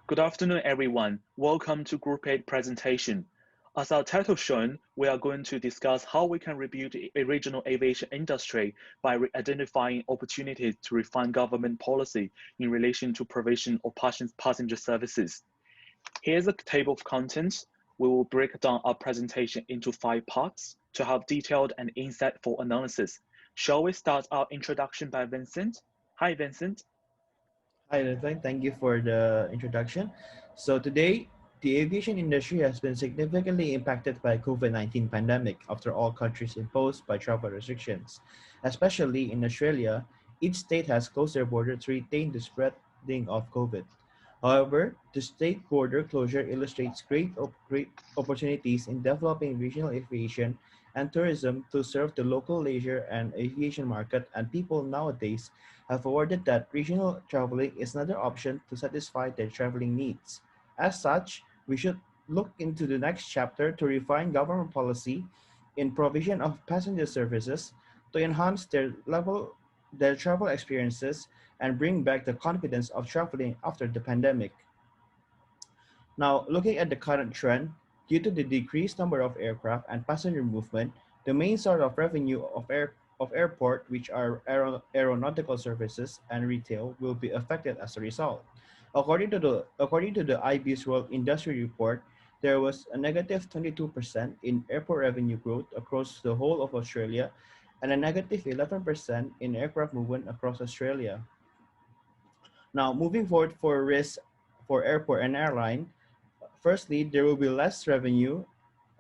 Good afternoon, everyone. Welcome to Group 8 presentation. As our title shown, we are going to discuss how we can rebuild a regional aviation industry by identifying opportunities to refine government policy in relation to provision of passenger services. Here's a table of contents. We will break down our presentation into 5 parts to have detailed and insightful analysis. Shall we start our introduction by Vincent? Hi, Vincent. Hi, Ritwik. Thank you for the introduction. So today, the aviation industry has been significantly impacted by COVID-19 pandemic after all countries imposed by travel restrictions. Especially in Australia, each state has closed their border to retain the spreading of COVID. However, the state border closure illustrates great opportunities in developing regional aviation and tourism to serve the local leisure and aviation market, and people nowadays have awarded that regional traveling is another option to satisfy their traveling needs. As such, we should look into the next chapter to refine government policy in provision of passenger services to enhance their travel experiences and bring back the confidence of traveling after the pandemic. Now, looking at the current trend, due to the decreased number of aircraft and passenger movement, the main source of revenue of airport, which are aeronautical services and retail, will be affected as a result. According to the IB's World Industry Report, there was a negative 22% in airport revenue growth across the whole of Australia and a negative 11% in aircraft movement across Australia. Now, moving forward for risk for airport and airline, firstly, there will be less revenue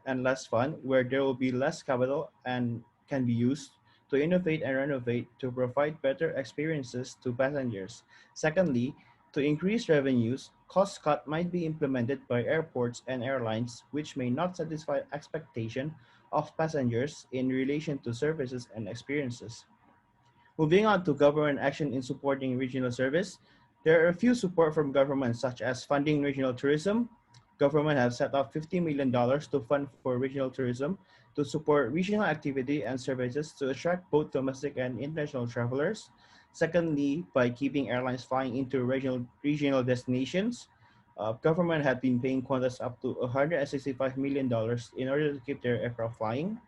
and less fund, where there will be less capital and can be used to innovate and renovate to provide better experiences to passengers. Secondly, to increase revenues, cost cut might be implemented by airports and airlines, which may not satisfy expectation of passengers in relation to services and experiences. Moving on to government action in supporting regional service, there are a few support from government such as funding regional tourism. Government have set up $50 million to fund for regional tourism to support regional activity and services to attract both domestic and international travelers. Secondly, by keeping airlines flying into regional destinations, government have been paying Qantas up to $165 million in order to keep their aircraft flying.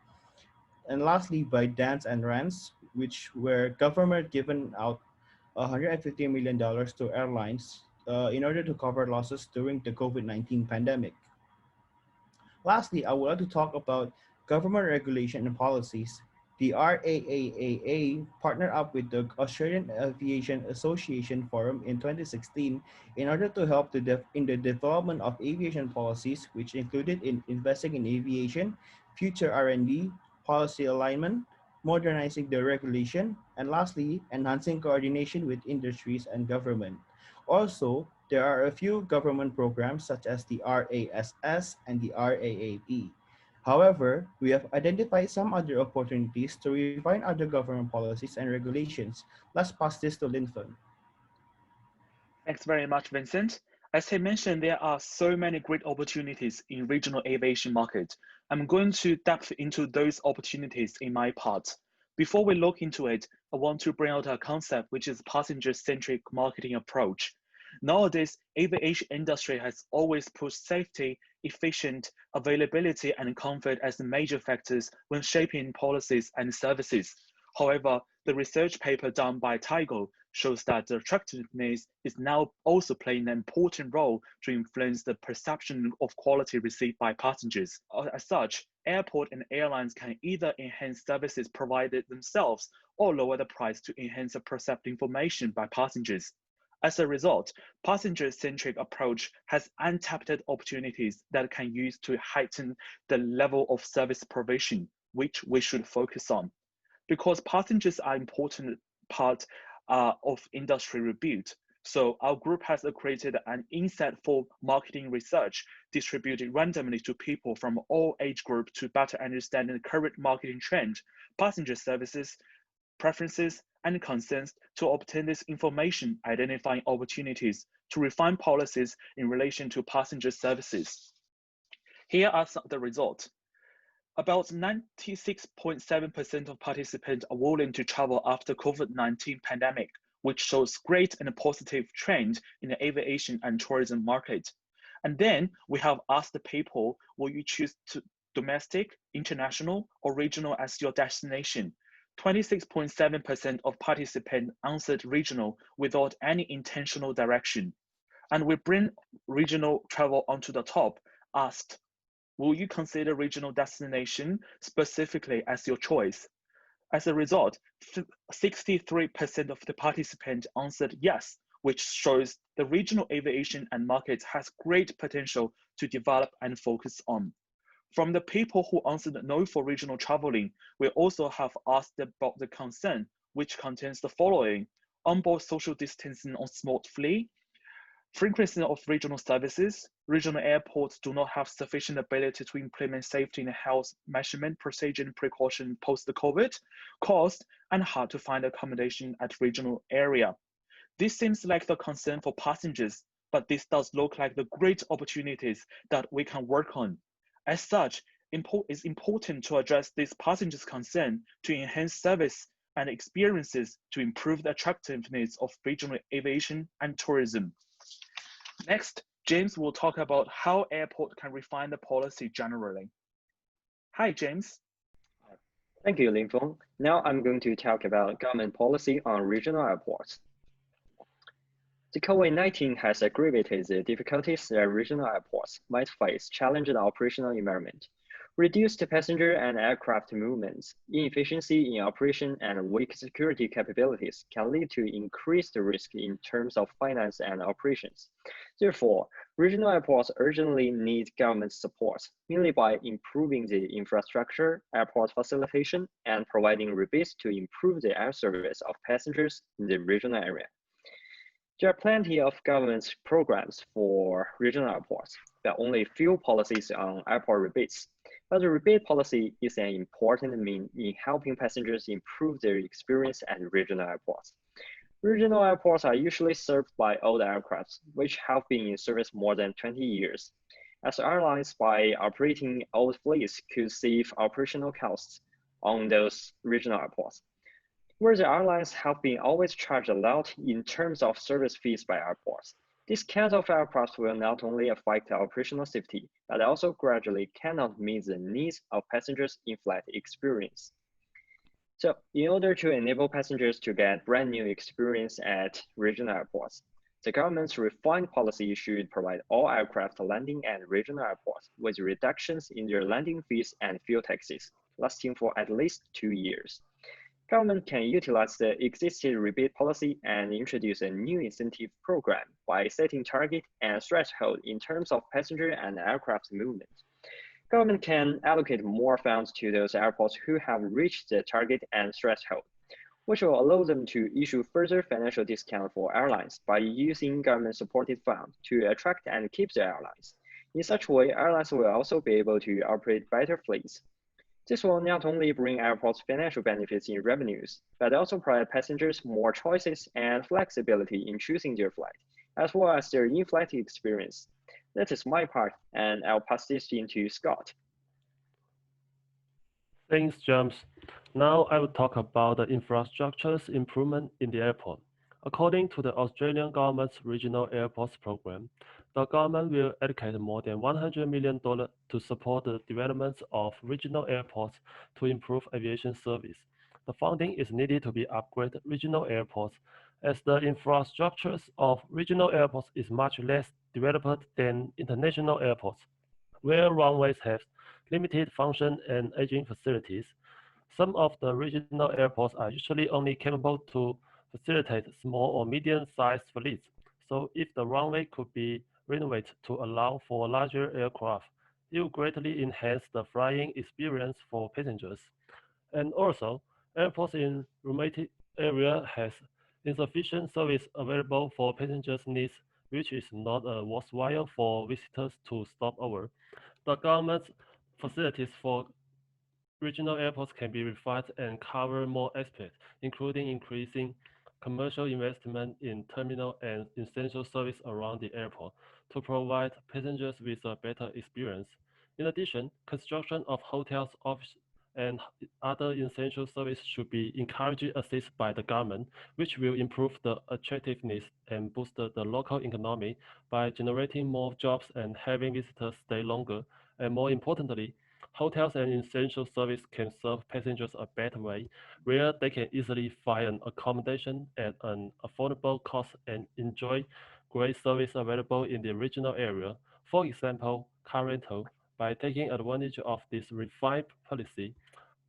And lastly, by dance and rents, which were government given out $150 million to airlines in order to cover losses during the COVID-19 pandemic. Lastly, I would like to talk about government regulation and policies. The RAAAA partnered up with the Australian Aviation Association Forum in 2016 in order to help in the development of aviation policies, which included in investing in aviation, future R&D, policy alignment, modernizing the regulation, and lastly, enhancing coordination with industries and government. Also, there are a few government programs such as the RASS and the RAAP. However, we have identified some other opportunities to refine other government policies and regulations. Let's pass this to Linford. Thanks very much, Vincent. As he mentioned, there are so many great opportunities in regional aviation market. I'm going to depth into those opportunities in my part. Before we look into it, I want to bring out a concept which is passenger-centric marketing approach. Nowadays, aviation industry has always put safety, efficient availability, and comfort as the major factors when shaping policies and services. However, the research paper done by Tygo shows that the attractiveness is now also playing an important role to influence the perception of quality received by passengers. As such, airport and airlines can either enhance services provided themselves or lower the price to enhance the perceived information by passengers. As a result, passenger-centric approach has untapped opportunities that can use to heighten the level of service provision, which we should focus on. Because passengers are important part of industry rebuild. So our group has created an insightful marketing research distributed randomly to people from all age groups to better understand the current marketing trend, passenger services, preferences, and concerns to obtain this information, identifying opportunities to refine policies in relation to passenger services. Here are some of the results. About 96.7% of participants are willing to travel after COVID-19 pandemic, which shows great and positive trend in the aviation and tourism market. And then we have asked the people, will you choose to domestic, international, or regional as your destination? 26.7% of participants answered regional without any intentional direction. And we bring regional travel onto the top, asked, will you consider regional destination specifically as your choice? As a result, 63% of the participants answered yes, which shows the regional aviation and market has great potential to develop and focus on. From the people who answered no for regional traveling, we also have asked about the concern, which contains the following: onboard social distancing on small fleet, frequency of regional services. Regional airports do not have sufficient ability to implement safety and health measurement procedure and precaution post-COVID, cost, and hard to find accommodation at regional area. This seems like the concern for passengers, but this does look like the great opportunities that we can work on. As such, it's important to address this passengers' concern to enhance service and experiences to improve the attractiveness of regional aviation and tourism. Next, James will talk about how airport can refine the policy generally. Hi, James. Thank you, Linfeng. Now I'm going to talk about government policy on regional airports. The COVID-19 has aggravated the difficulties that regional airports might face, challenging the operational environment. Reduced passenger and aircraft movements, inefficiency in operation, and weak security capabilities can lead to increased risk in terms of finance and operations. Therefore, regional airports urgently need government support, mainly by improving the infrastructure, airport facilitation, and providing rebates to improve the air service of passengers in the regional area. There are plenty of government programs for regional airports, but only few policies on airport rebates. But the rebate policy is an important means in helping passengers improve their experience at regional airports. Regional airports are usually served by old aircraft, which have been in service more than 20 years. As airlines, by operating old fleets, could save operational costs on those regional airports. Where the airlines have been always charged a lot in terms of service fees by airports. This kind of aircraft will not only affect operational safety, but also gradually cannot meet the needs of passengers in flight experience. So in order to enable passengers to get brand new experience at regional airports, the government's refined policy should provide all aircraft landing at regional airports with reductions in their landing fees and fuel taxes, lasting for at least 2 years. Government can utilize the existing rebate policy and introduce a new incentive program by setting target and threshold in terms of passenger and aircraft movement. Government can allocate more funds to those airports who have reached the target and threshold, which will allow them to issue further financial discount for airlines by using government-supported funds to attract and keep the airlines. In such a way, airlines will also be able to operate better fleets. This will not only bring airports financial benefits in revenues, but also provide passengers more choices and flexibility in choosing their flight, as well as their in-flight experience. That is my part, and I'll pass this into Scott. Thanks, James. Now I will talk about the infrastructure's improvement in the airport. According to the Australian government's Regional Airports Program, the government will allocate more than $100 million to support the development of regional airports to improve aviation service. The funding is needed to be upgrade regional airports, as the infrastructures of regional airports is much less developed than international airports, where runways have limited function and aging facilities. Some of the regional airports are usually only capable to facilitate small or medium-sized fleets. So if the runway could be renovated to allow for larger aircraft, it will greatly enhance the flying experience for passengers. And also, airports in remote area has insufficient service available for passengers' needs, which is not worthwhile for visitors to stop over. The government's facilities for regional airports can be refined and cover more aspects, including increasing commercial investment in terminal and essential service around the airport to provide passengers with a better experience. In addition, construction of hotels, and other essential services should be encouraged assisted by the government, which will improve the attractiveness and boost the local economy by generating more jobs and having visitors stay longer. And more importantly, hotels and essential service can serve passengers a better way, where they can easily find an accommodation at an affordable cost and enjoy great service available in the regional area. For example, car rental. By taking advantage of this refined policy,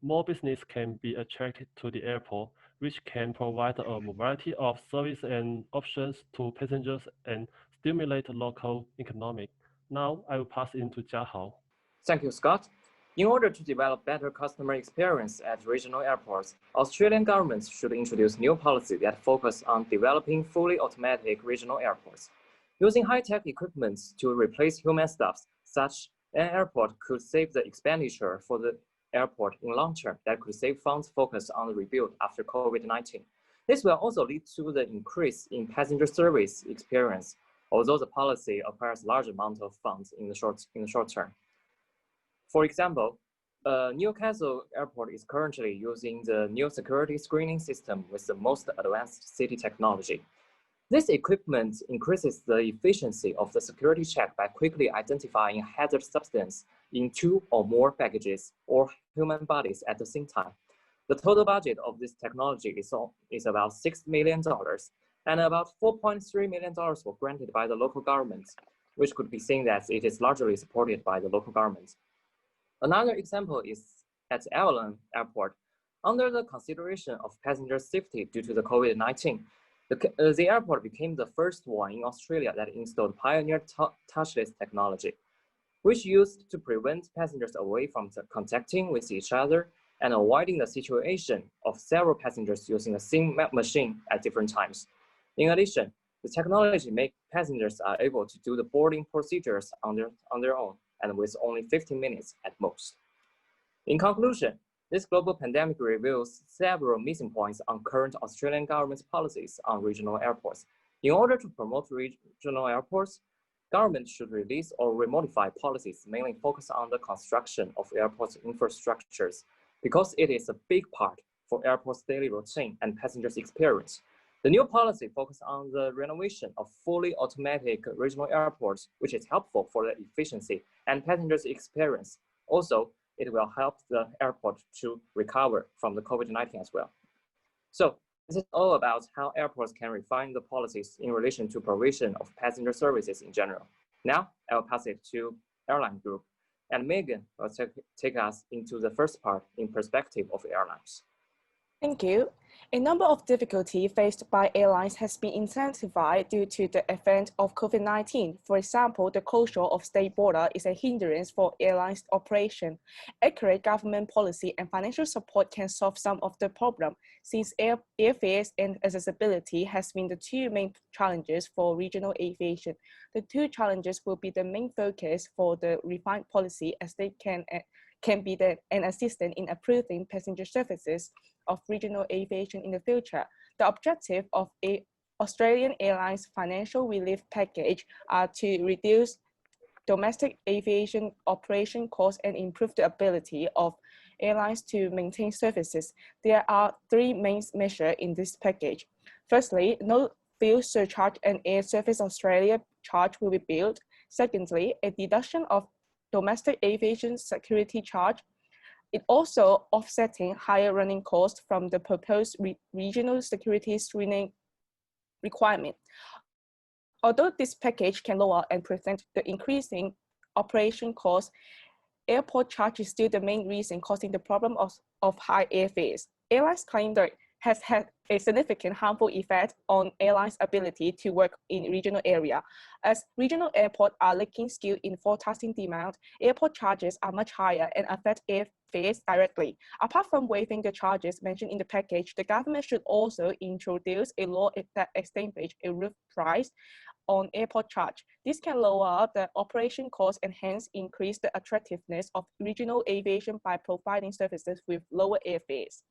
more business can be attracted to the airport, which can provide a variety of service and options to passengers and stimulate local economic. Now I will pass into Jiahao. Thank you, Scott. In order to develop better customer experience at regional airports, Australian governments should introduce new policy that focus on developing fully automatic regional airports. Using high-tech equipment to replace human staff, such an airport could save the expenditure for the airport in long term that could save funds focused on the rebuild after COVID-19. This will also lead to the increase in passenger service experience, although the policy requires large amount of funds in the short term. For example, Newcastle Airport is currently using the new security screening system with the most advanced city technology. This equipment increases the efficiency of the security check by quickly identifying hazardous substance in 2 or more packages or human bodies at the same time. The total budget of this technology is about $6 million, and about $4.3 million were granted by the local government, which could be seen that it is largely supported by the local government. Another example is at Avalon Airport. Under the consideration of passenger safety due to the COVID-19, the airport became the first one in Australia that installed Pioneer touchless technology, which used to prevent passengers away from contacting with each other and avoiding the situation of several passengers using the same machine at different times. In addition, the technology makes passengers are able to do the boarding procedures on their own and with only 15 minutes at most. In conclusion, this global pandemic reveals several missing points on current Australian government's policies on regional airports. In order to promote regional airports, government should release or remodify policies mainly focused on the construction of airport infrastructures, because it is a big part for airports' daily routine and passengers' experience. The new policy focuses on the renovation of fully automatic regional airports, which is helpful for the efficiency and passengers' experience. Also, it will help the airport to recover from the COVID-19 as well. So this is all about how airports can refine the policies in relation to provision of passenger services in general. Now, I will pass it to Airline Group, and Megan will take us into the first part in perspective of airlines. Thank you. A number of difficulties faced by airlines has been intensified due to the advent of COVID-19. For example, the closure of state border is a hindrance for airlines' operation. Accurate government policy and financial support can solve some of the problem, since airfares and accessibility has been the 2 main challenges for regional aviation. The 2 challenges will be the main focus for the refined policy, as they can be an assistant in approving passenger services of regional aviation in the future. The objective of Australian Airlines financial relief package are to reduce domestic aviation operation costs and improve the ability of airlines to maintain services. There are 3 main measures in this package. Firstly, no fuel surcharge and Air Service Australia charge will be billed. Secondly, a deduction of domestic aviation security charge. It also offsetting higher running costs from the proposed regional security screening requirement. Although this package can lower and prevent the increasing operation costs, airport charge is still the main reason causing the problem of high airfares. Airlines claim that has had a significant harmful effect on airlines' ability to work in regional area. As regional airports are lacking skill in forecasting demand, airport charges are much higher and affect airfares directly. Apart from waiving the charges mentioned in the package, the government should also introduce a law that establishes a roof price on airport charge. This can lower the operation costs and hence increase the attractiveness of regional aviation by providing services with lower airfares.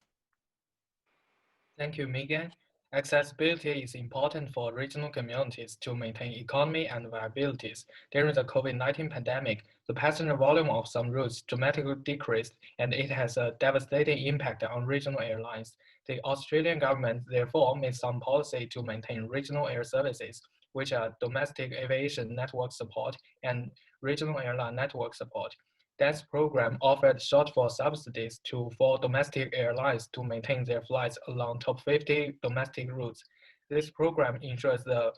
Thank you, Megan. Accessibility is important for regional communities to maintain economy and viabilities. During the COVID-19 pandemic, the passenger volume of some routes dramatically decreased, and it has a devastating impact on regional airlines. The Australian government therefore made some policy to maintain regional air services, which are domestic aviation network support and regional airline network support. This program offered shortfall subsidies for domestic airlines to maintain their flights along top 50 domestic routes. This program ensures the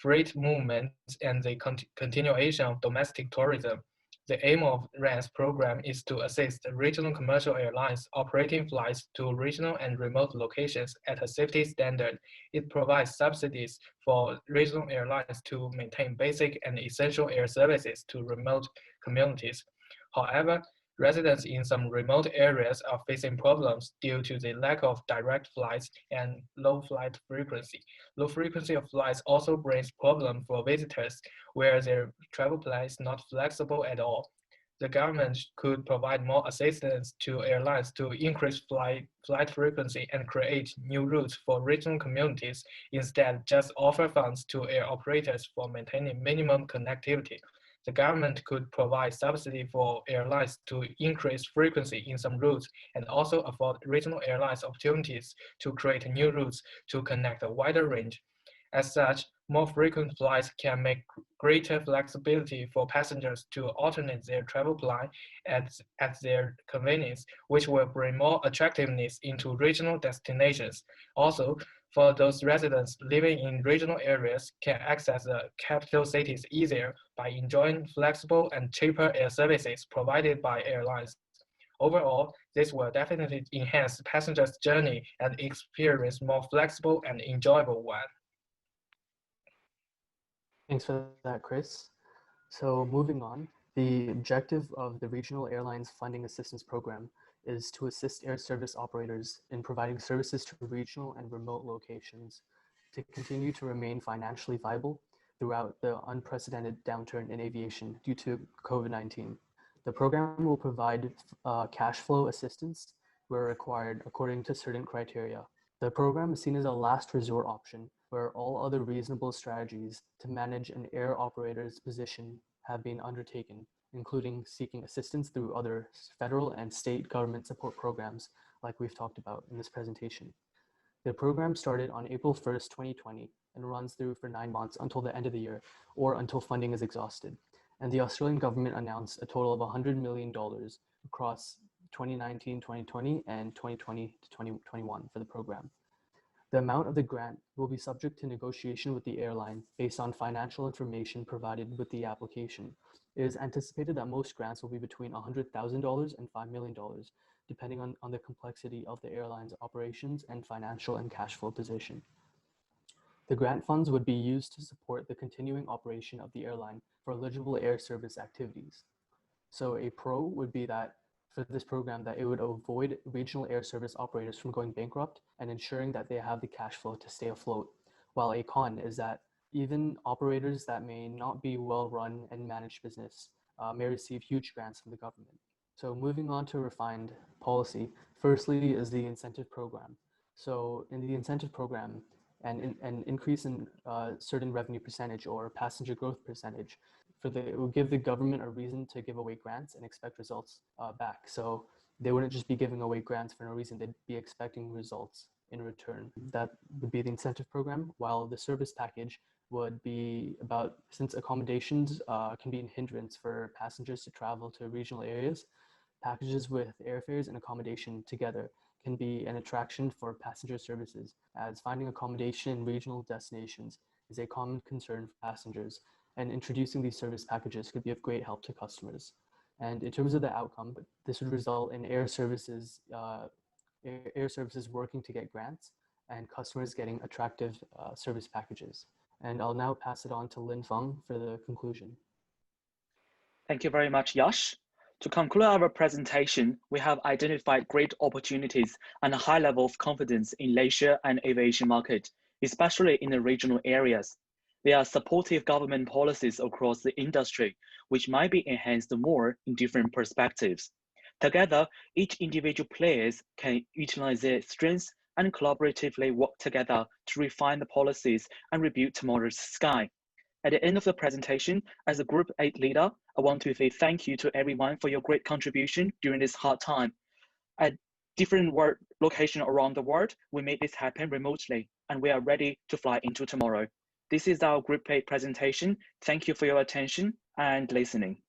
freight movements and the continuation of domestic tourism. The aim of RAN's program is to assist regional commercial airlines operating flights to regional and remote locations at a safety standard. It provides subsidies for regional airlines to maintain basic and essential air services to remote communities. However, residents in some remote areas are facing problems due to the lack of direct flights and low flight frequency. Low frequency of flights also brings problems for visitors where their travel plan is not flexible at all. The government could provide more assistance to airlines to increase flight frequency and create new routes for regional communities, instead just offer funds to air operators for maintaining minimum connectivity. The government could provide subsidy for airlines to increase frequency in some routes and also afford regional airlines opportunities to create new routes to connect a wider range. As such, more frequent flights can make greater flexibility for passengers to alternate their travel plan at their convenience, which will bring more attractiveness into regional destinations. Also, for those residents living in regional areas can access the capital cities easier by enjoying flexible and cheaper air services provided by airlines. Overall, this will definitely enhance passengers' journey and experience more flexible and enjoyable one. Thanks for that, Chris. So moving on, the objective of the Regional Airlines Funding Assistance Program is to assist air service operators in providing services to regional and remote locations to continue to remain financially viable throughout the unprecedented downturn in aviation due to COVID-19. The program will provide cash flow assistance where required according to certain criteria. The program is seen as a last resort option where all other reasonable strategies to manage an air operator's position have been undertaken, including seeking assistance through other federal and state government support programs like we've talked about in this presentation. The program started on April 1st, 2020 and runs through for 9 months until the end of the year or until funding is exhausted. And the Australian government announced a total of $100 million across 2019, 2020, and 2020 to 2021 for the program. The amount of the grant will be subject to negotiation with the airline based on financial information provided with the application. It is anticipated that most grants will be between $100,000 and $5 million, depending on the complexity of the airline's operations and financial and cash flow position. The grant funds would be used to support the continuing operation of the airline for eligible air service activities. So a pro would be that for this program that it would avoid regional air service operators from going bankrupt and ensuring that they have the cash flow to stay afloat, while a con is that even operators that may not be well run and managed business may receive huge grants from the government. So moving on to refined policy, firstly is the incentive program. So in the incentive program, an increase in certain revenue percentage or passenger growth percentage, it will give the government a reason to give away grants and expect results back. So they wouldn't just be giving away grants for no reason, they'd be expecting results in return. That would be the incentive program, while the service package would be about, since accommodations can be a hindrance for passengers to travel to regional areas, packages with airfares and accommodation together can be an attraction for passenger services, as finding accommodation in regional destinations is a common concern for passengers, and introducing these service packages could be of great help to customers. And in terms of the outcome, this would result in air services working to get grants and customers getting attractive service packages. And I'll now pass it on to Lin Feng for the conclusion. Thank you very much, Yash. To conclude our presentation, we have identified great opportunities and a high level of confidence in leisure and aviation market, especially in the regional areas. There are supportive government policies across the industry, which might be enhanced more in different perspectives. Together, each individual players can utilize their strengths and collaboratively work together to refine the policies and rebuild tomorrow's sky. At the end of the presentation, as a Group 8 leader, I want to say thank you to everyone for your great contribution during this hard time. At different locations around the world, we made this happen remotely, and we are ready to fly into tomorrow. This is our Group 8 presentation. Thank you for your attention and listening.